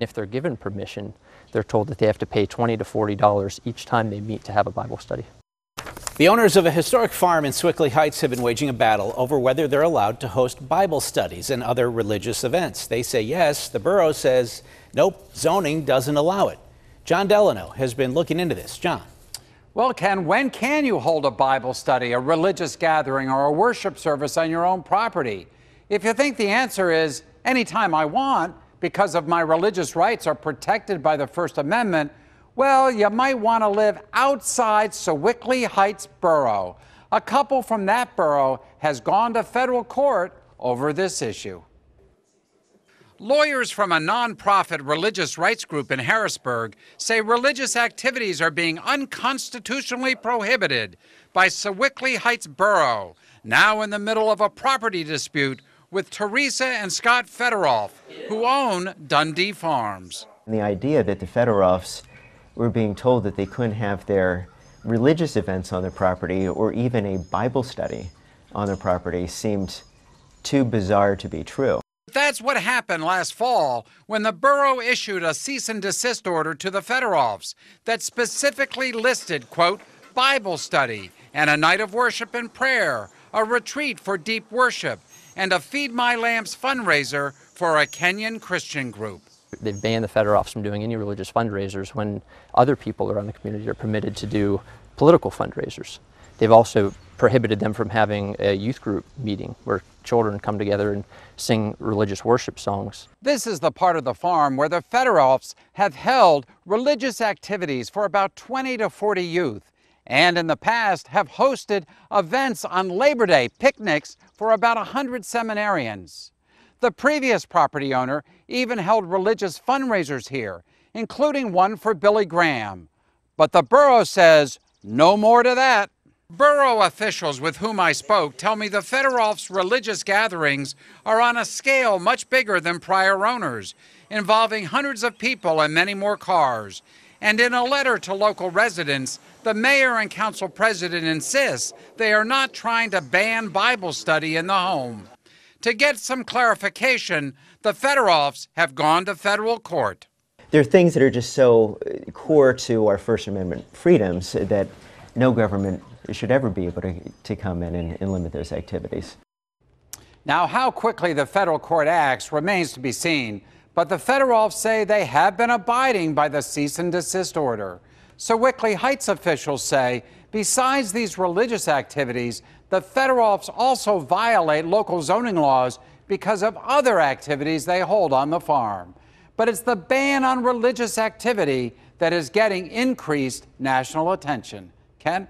If they're given permission, they're told that they have to pay $20 to $40 each time they meet to have a Bible study. The owners of a historic farm in Sewickley Heights have been waging a battle over whether they're allowed to host Bible studies and other religious events. They say yes. The borough says nope, zoning doesn't allow it. John Delano has been looking into this. John. Well, Ken, when can you hold a Bible study, a religious gathering, or a worship service on your own property? If you think the answer is anytime I want, because of my religious rights are protected by the First Amendment, well, you might want to live outside Sewickley Heights Borough. A couple from that borough has gone to federal court over this issue. Lawyers from a nonprofit religious rights group in Harrisburg say religious activities are being unconstitutionally prohibited by Sewickley Heights Borough, now in the middle of a property dispute with Teresa and Scott Federoff, who own Dundee Farms. The idea that the Federoffs were being told that they couldn't have their religious events on their property or even a Bible study on their property seemed too bizarre to be true. That's what happened last fall when the borough issued a cease and desist order to the Federoffs that specifically listed, quote, Bible study and a night of worship and prayer, a retreat for deep worship, and a Feed My Lambs fundraiser for a Kenyan Christian group. They've banned the Federoffs from doing any religious fundraisers when other people around the community are permitted to do political fundraisers. They've also prohibited them from having a youth group meeting where children come together and sing religious worship songs. This is the part of the farm where the Federoffs have held religious activities for about 20 to 40 youth, and in the past have hosted events on Labor Day, picnics for about 100 seminarians. The previous property owner even held religious fundraisers here, including one for Billy Graham. But the borough says no more to that. Borough officials with whom I spoke tell me the Federoffs' religious gatherings are on a scale much bigger than prior owners, involving hundreds of people and many more cars. And in a letter to local residents, the mayor and council president insist they are not trying to ban Bible study in the home. To get some clarification, the Federoffs have gone to federal court. There are things that are just so core to our First Amendment freedoms that no government should ever be able to come in and limit those activities. Now, how quickly the federal court acts remains to be seen, but the Federoffs say they have been abiding by the cease and desist order. Sewickley Heights officials say, besides these religious activities, the Federoffs also violate local zoning laws because of other activities they hold on the farm. But it's the ban on religious activity that is getting increased national attention. Ken?